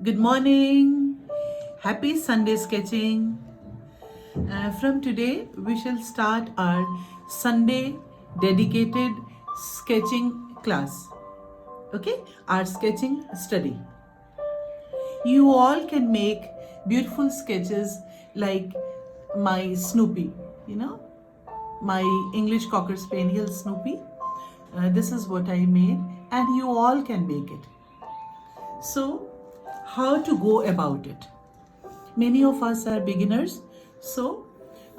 Good morning. Happy Sunday sketching. From today, we shall start our Sunday dedicated sketching class. Okay, our sketching study. You all can make beautiful sketches like my Snoopy, you know, my English Cocker Spaniel Snoopy. This is what I made, and you all can make it. So, how to go about it? Many of us are beginners, so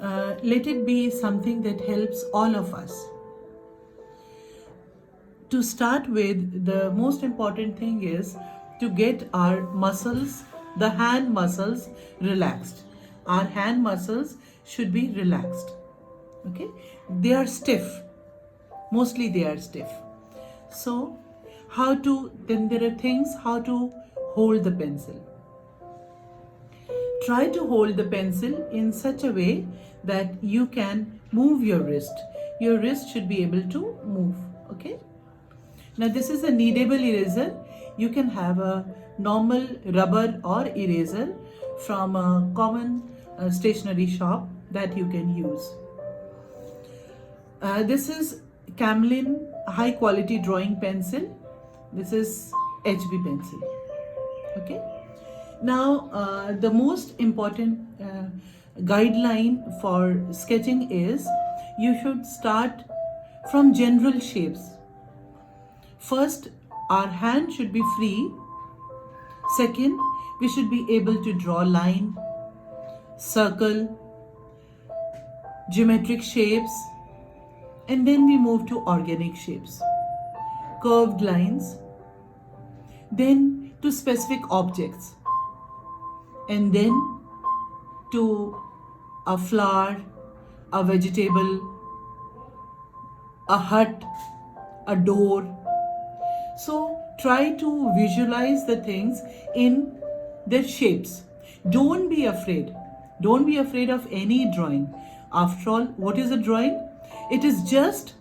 let it be something that helps all of us. To start with, the most important thing is to get our muscles, the hand muscles, relaxed. Our hand muscles should be relaxed. Okay, they are stiff, mostly they are stiff. So, then there are things how to hold the pencil. Try to hold the pencil in such a way that you can move your wrist. Your wrist should be able to move. Okay. Now this is a kneadable eraser. You can have a normal rubber or eraser from a common stationery shop that you can use. This is Camlin high quality drawing pencil. This is HB pencil. Okay. Now, the most important guideline for sketching is you should start from general shapes. First, our hand should be free. Second, we should be able to draw line, circle, geometric shapes, and then we move to organic shapes, curved lines, then to specific objects, and then to a flower, a vegetable, a hut, a door. So try to visualize the things in their shapes. Don't be afraid. Don't be afraid of any drawing. After all, what is a drawing? It is just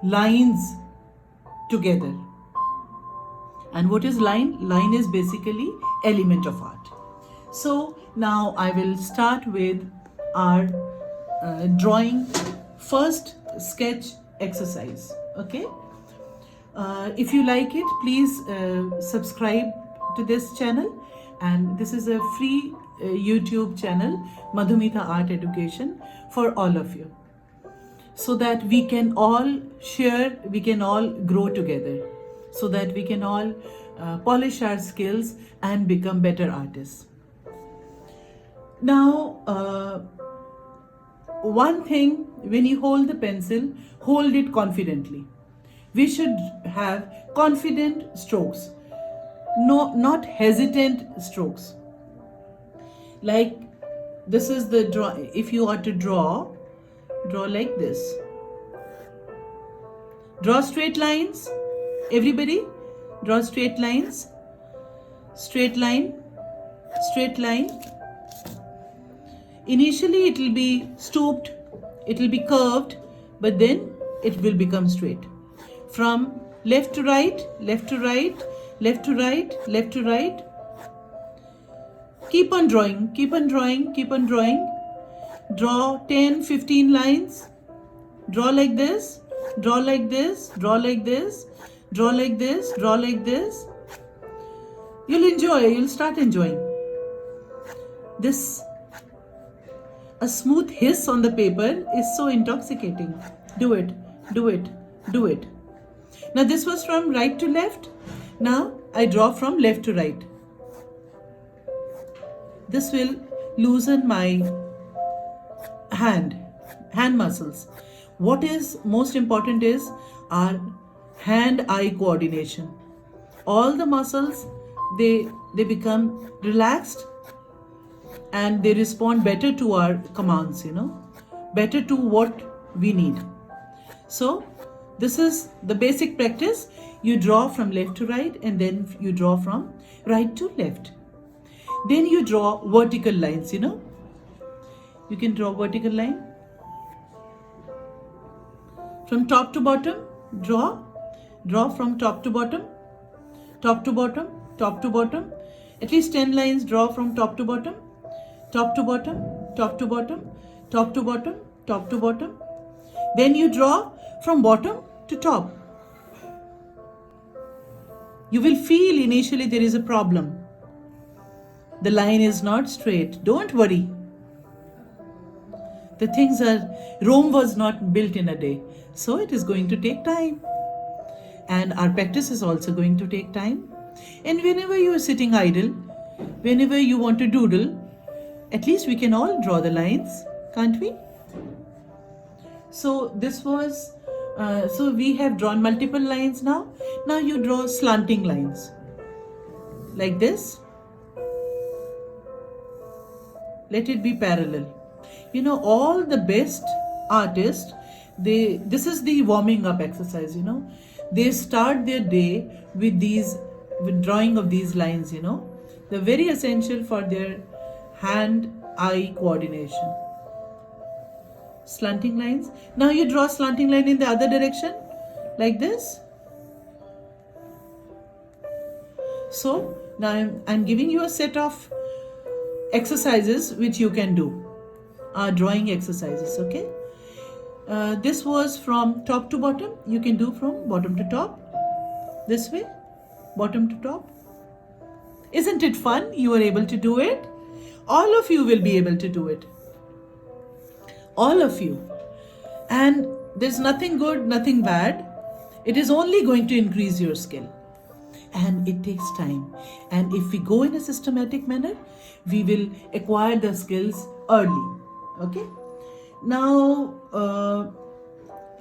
lines together. And what is line? Line is basically element of art. So now I will start with our drawing first sketch exercise. Okay. If you like it, please subscribe to this channel. And this is a free YouTube channel, Madhumita Art Education, for all of you. So that we can all share, we can all grow together. So that we can all polish our skills and become better artists. Now, one thing, when you hold the pencil, hold it confidently. We should have confident strokes, no, not hesitant strokes. Like this is the draw. If you are to draw like this. Draw straight lines. Everybody, draw straight lines. Straight line, straight line. Initially it will be stooped, it will be curved, but then it will become straight. From left to right, left to right, left to right, left to right. Keep on drawing, keep on drawing, keep on drawing. Draw 10, 15 lines. Draw like this, draw like this, draw like this, draw like this, draw like this. You'll enjoy, you'll start enjoying. This, a smooth hiss on the paper is so intoxicating. Do it, do it, do it. Now this was from right to left. Now I draw from left to right. This will loosen my hand muscles. What is most important is our hand-eye coordination. All the muscles, they become relaxed and they respond better to our commands, better to what we need. So this is the basic practice. You draw from left to right and then you draw from right to left. Then you draw vertical lines, You can draw vertical line. From top to bottom, draw from top to bottom, top to bottom, top to bottom. At least 10 lines draw from top to bottom, top to bottom, top to bottom, top to bottom, top to bottom. Then you draw from bottom to top. You will feel initially there is a problem. The line is not straight. Don't worry. The things are, Rome was not built in a day. So it is going to take time. And our practice is also going to take time. And whenever you are sitting idle, whenever you want to doodle, at least we can all draw the lines, can't we? So this was, so we have drawn multiple lines now. Now you draw slanting lines. Like this. Let it be parallel. You know, all the best artists, this is the warming up exercise, you know. They start their day with drawing of these lines, you know. They're very essential for their hand-eye coordination. Slanting lines. Now you draw slanting line in the other direction, like this. So now I'm giving you a set of exercises which you can do. Drawing exercises, okay? This was from top to bottom. You can do from bottom to top. This way, bottom to top. Isn't it fun? You are able to do it. All of you will be able to do it. All of you. And there's nothing good, nothing bad. It is only going to increase your skill. And it takes time. And if we go in a systematic manner, we will acquire the skills early. Okay? Now,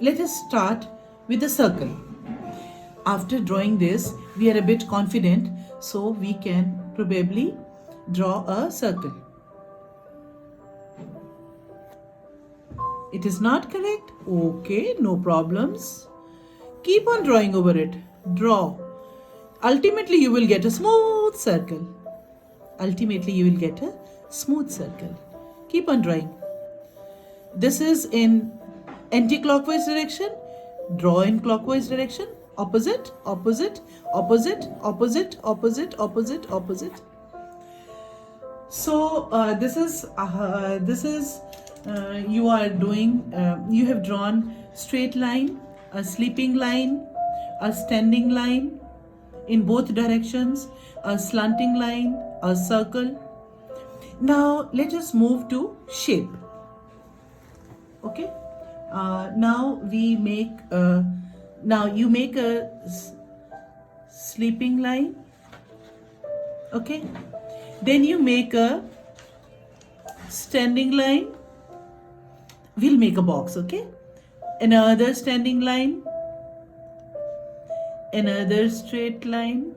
let us start with a circle. After drawing this, we are a bit confident, so we can probably draw a circle. It is not correct? Okay, no problems. Keep on drawing over it. Draw. Ultimately, you will get a smooth circle. Ultimately, you will get a smooth circle. Keep on drawing. This is in anti-clockwise direction. Draw in clockwise direction. Opposite, opposite, opposite, opposite, opposite, opposite, opposite. So this is you are doing. You have drawn straight line, a sleeping line, a standing line in both directions, a slanting line, a circle. Now let us move to shape. Okay. Now we make. Now you make a sleeping line. Okay. Then you make a standing line. We'll make a box. Okay. Another standing line. Another straight line,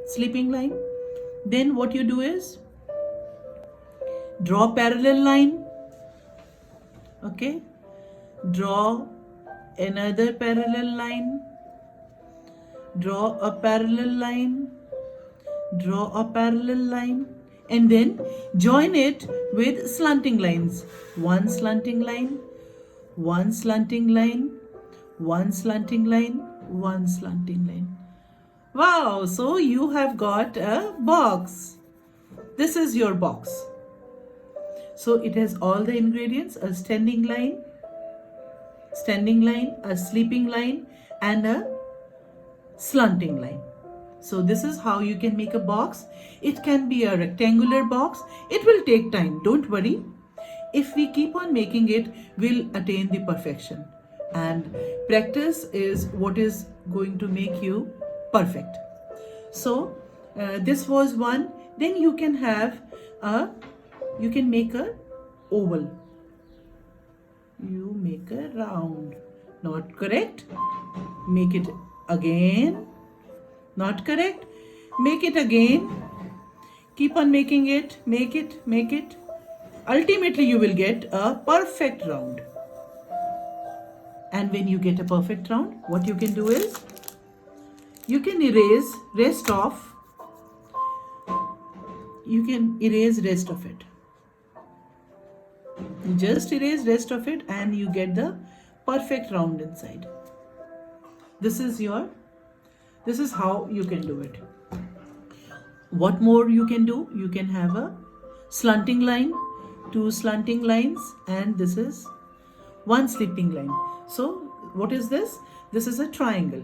sleeping line. Then what you do is draw parallel line. Okay. Draw another parallel line. Draw a parallel line. Draw a parallel line. And then join it with slanting lines. One slanting line. One slanting line. One slanting line. One slanting line. Wow, so you have got a box. This is your box. So it has all the ingredients: a standing line, a sleeping line, and a slanting line. So this is how you can make a box. It can be a rectangular box. It will take time, don't worry. If we keep on making it, we'll attain the perfection. And practice is what is going to make you perfect. So this was one. Then you can make a oval. You make a round. Not correct. Make it again. Not correct. Make it again. Keep on making it. Make it. Make it. Ultimately, you will get a perfect round. And when you get a perfect round, what you can do is, you can erase rest off. You can erase rest of it. You just erase rest of it and you get the perfect round inside. This is how you can do it. What more you can do? You can have a slanting line, two slanting lines, and this is one sleeping line. So what is this? This is a triangle.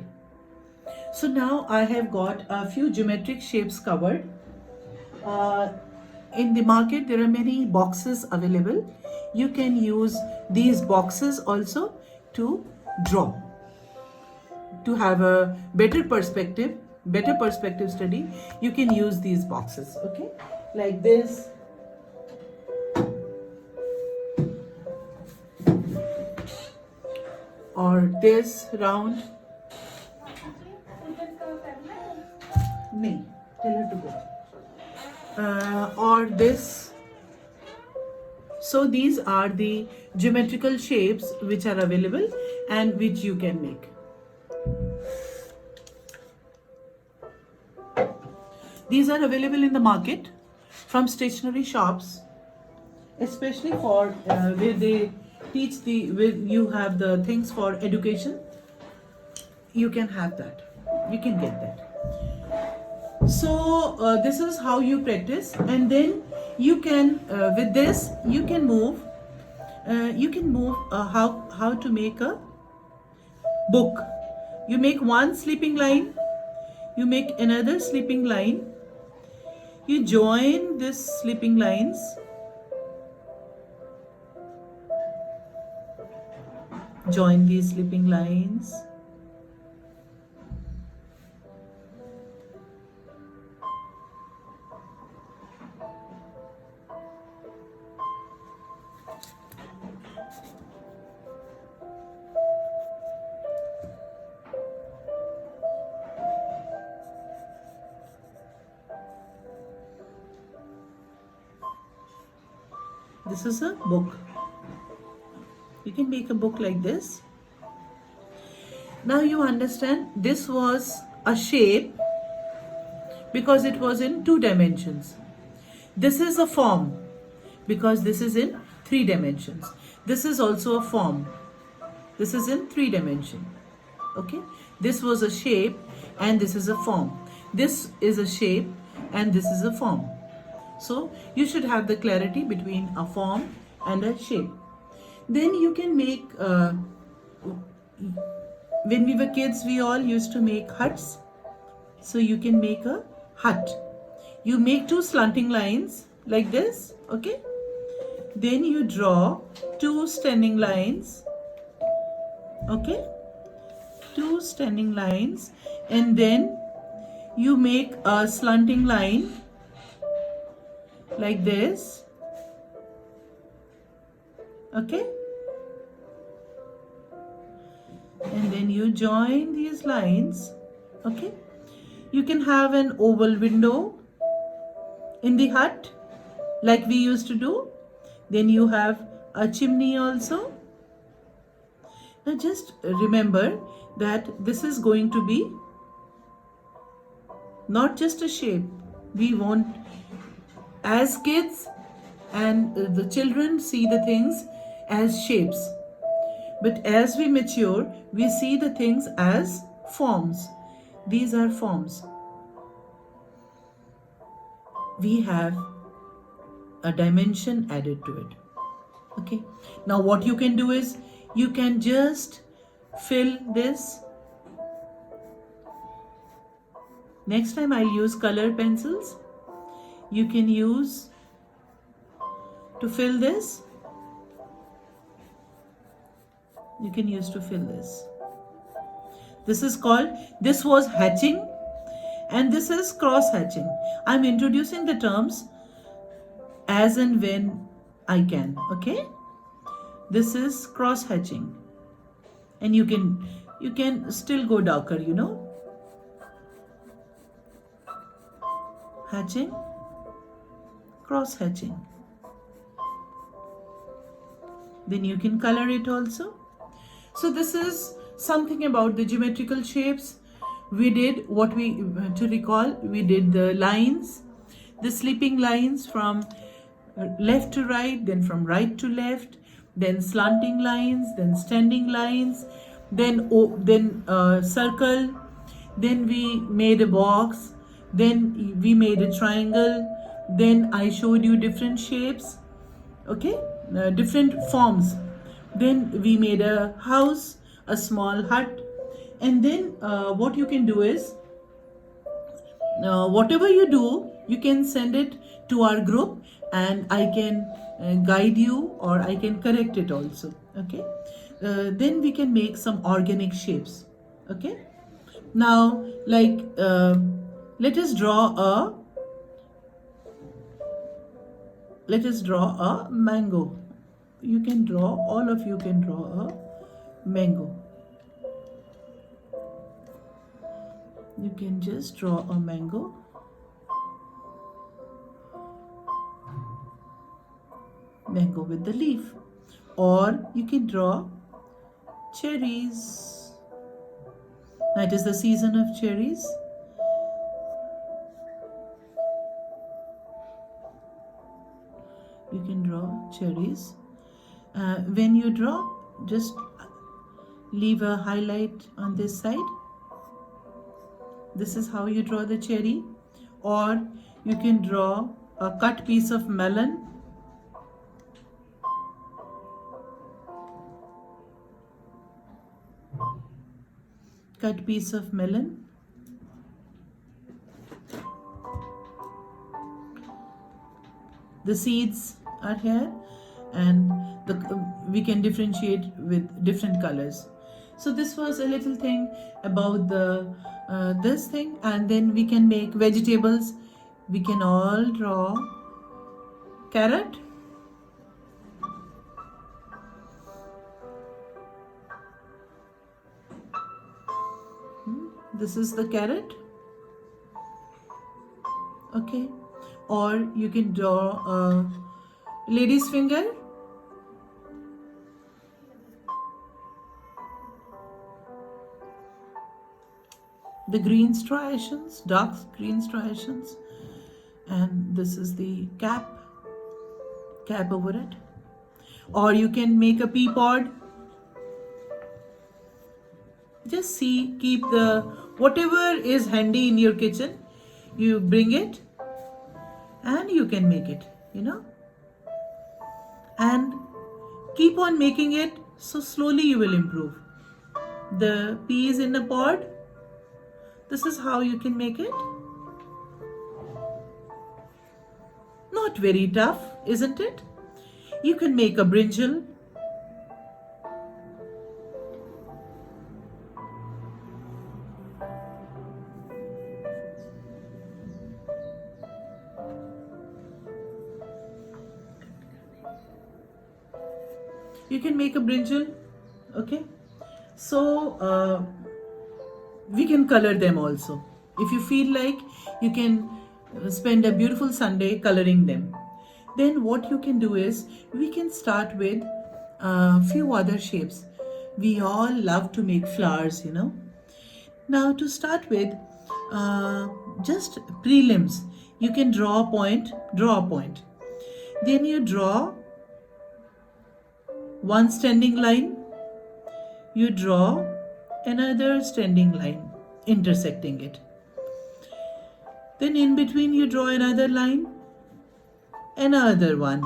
So now I have got a few geometric shapes covered. Uh, in the market there are many boxes available. You can use these boxes also to draw, to have a better perspective study. You can use these boxes, okay, like this, or this round. No, tell her to go. Or this. So these are the geometrical shapes which are available and which you can make. These are available in the market from stationery shops, especially for where they teach where you have the things for education. You can have that. You can get that. So this is how you practice, and then you can with this you can move. How to make a book. You make one sleeping line. You make another sleeping line. You join these sleeping lines. Join these sleeping lines. This is a book. You can make a book like this. Now you understand this was a shape because it was in 2 dimensions. This is a form because this is in 3 dimensions. This is also a form. This is in 3 dimensions. Okay? This was a shape and this is a form. This is a shape and this is a form. So you should have the clarity between a form and a shape. Then you can make, when we were kids, we all used to make huts. So you can make a hut. You make 2 slanting lines like this, okay? Then you draw 2 standing lines, okay? 2 standing lines, and then you make a slanting line like this, okay, and then you join these lines, okay. You can have an oval window in the hut like we used to do. Then you have a chimney also. Now just remember that this is going to be not just a shape. We want, as kids and the children, see the things as shapes, but as we mature we see the things as forms. These are forms. We have a dimension added to it, okay. Now what you can do is you can just fill this. Next time I'll use color pencils. You can use to fill this. You can use to fill this. This is called, this was hatching and this is cross hatching. I'm introducing the terms as and when I can, okay? This is cross hatching, and you can still go darker, you know. Hatching, cross hatching. Then you can color it also. So this is something about the geometrical shapes. We did what we, to recall, we did the lines, the sleeping lines from left to right, then from right to left, then slanting lines, then standing lines, then circle, then we made a box, then we made a triangle, then I showed you different shapes, okay, different forms, then we made a house, a small hut, and then what you can do is, whatever you do, you can send it to our group, and I can guide you, or I can correct it also, okay. Then we can make some organic shapes, okay. Now, like, let us draw a mango. You can draw, all of you can draw a mango. You can just draw a mango. Mango with the leaf. Or you can draw cherries. Now it is the season of cherries. You can draw cherries. When you draw, just leave a highlight on this side. This is how you draw the cherry. Or you can draw a cut piece of melon. Cut piece of melon. The seeds are here, and we can differentiate with different colors. So this was a little thing about the this thing, and then we can make vegetables. We can all draw carrot. This is the carrot, okay. Or you can draw a lady's finger. The green striations, dark green striations, and this is the cap over it. Or you can make a pea pod. Just see, keep the whatever is handy in your kitchen, you bring it and you can make it, and keep on making it, so slowly you will improve. The peas in a pod, this is how you can make it. Not very tough, isn't it? You can make a brinjal. You can make a brinjal, okay. So we can color them also. If you feel like, you can spend a beautiful Sunday coloring them. Then what you can do is, we can start with a few other shapes. We all love to make flowers, Now to start with, just prelims. You can draw a point. Then you draw one standing line. You draw another standing line, intersecting it. Then in between you draw another line, another one.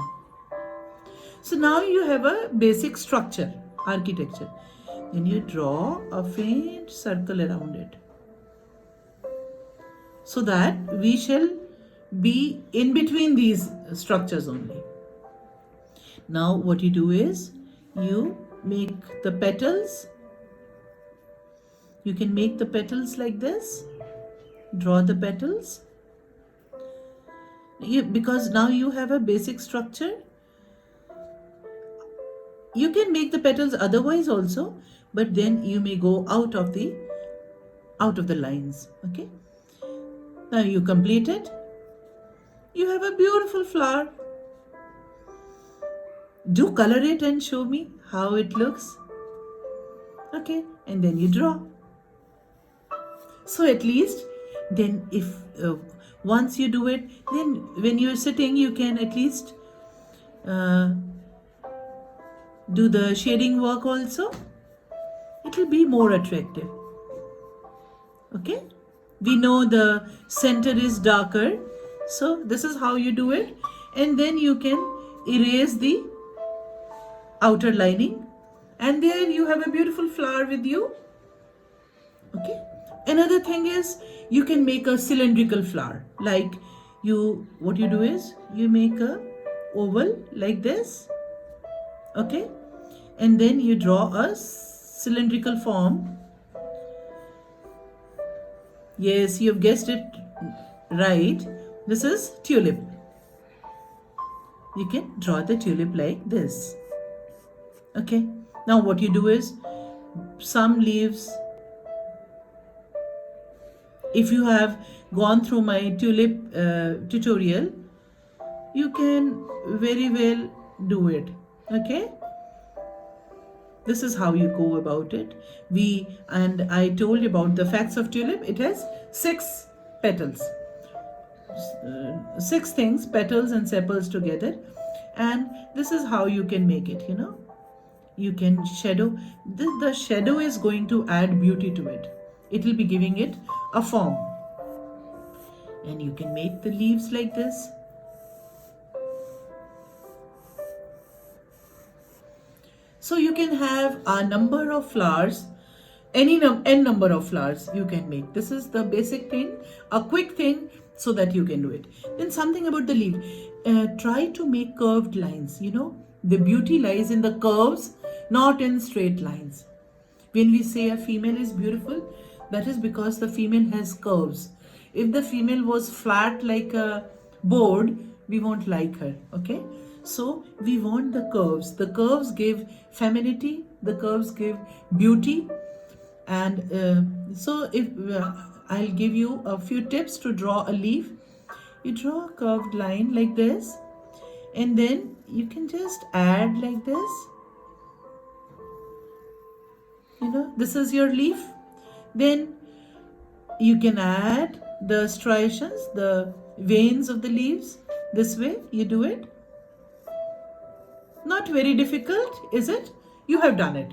So now you have a basic structure, architecture. Then you draw a faint circle around it, so that we shall be in between these structures only. Now what you do is, you make the petals. You can make the petals like this. Draw the petals. Because now you have a basic structure. You can make the petals otherwise also, but then you may go out of the lines, okay. Now you complete it. You have a beautiful flower. Do color it and show me how it looks, okay. And then you draw. So at least then, if once you do it, then when you're sitting, you can at least do the shading work also. It will be more attractive, okay. We know the center is darker. So this is how you do it. And then you can erase the outer lining. And there you have a beautiful flower with you. Okay. Another thing is you can make a cylindrical flower. Like what you do is you make a oval like this. Okay. And then you draw a cylindrical form. Yes, you've guessed it right. This is tulip. You can draw the tulip like this. Okay. Now what you do is some leaves. If you have gone through my tulip tutorial, you can very well do it. Okay. This is how you go about it. I told you about the facts of tulip. It has 6 petals. 6 things, petals and sepals together. And this is how you can make it, You can shadow. The shadow is going to add beauty to it. It will be giving it a form. And you can make the leaves like this. So you can have a number of flowers, n number of flowers you can make. This is the basic thing, a quick thing so that you can do it. Then something about the leaf. Try to make curved lines, The beauty lies in the curves, not in straight lines. When we say a female is beautiful, that is because the female has curves. If the female was flat like a board, we won't like her, okay? So we want the curves. The curves give femininity, the curves give beauty. And so if I'll give you a few tips to draw a leaf. You draw a curved line like this, and then you can just add like this. This is your leaf. Then you can add the striations, the veins of the leaves. This way you do it. Not very difficult, is it? You have done it.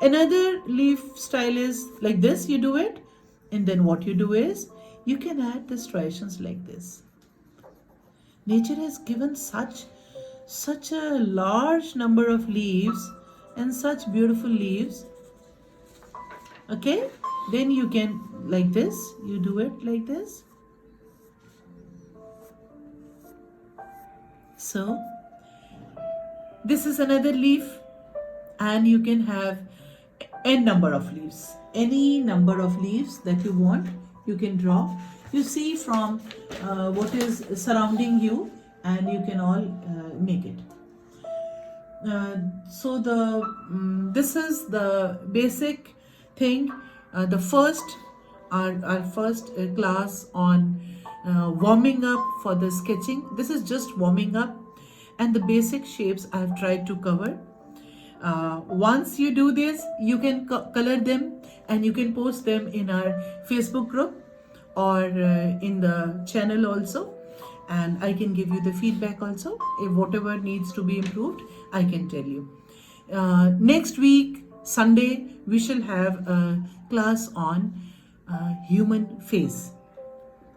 Another leaf style is like this, you do it. And then what you do is, you can add the striations like this. Nature has given such a large number of leaves and such beautiful leaves. Okay? Then you can, like this, you do it like this. So, this is another leaf, and you can have n number of leaves. Any number of leaves that you want, you can draw. You see from what is surrounding you, and you can all make it. So this is the basic thing. The first our first class on warming up for the sketching. This is just warming up, and the basic shapes I have tried to cover. Once you do this, you can color them and you can post them in our Facebook group or in the channel also, and I can give you the feedback also. If whatever needs to be improved, I can tell you. Next week, Sunday, we shall have a class on human face,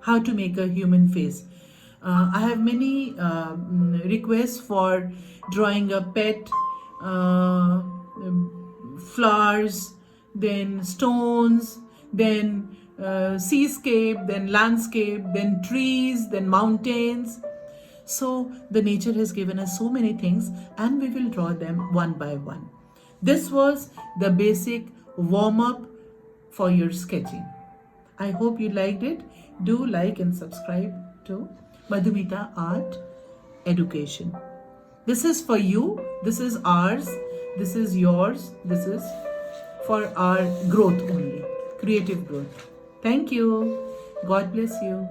how to make a human face. I have many requests for drawing a pet, flowers, then stones, then seascape, then landscape, then trees, then mountains. So the nature has given us so many things, and we will draw them one by one. This was the basic warm-up for your sketching. I hope you liked it. Do like and subscribe to Madhumita Art Education. This is for you, this is ours, this is yours, this is for our growth only, creative growth. Thank you. God bless you.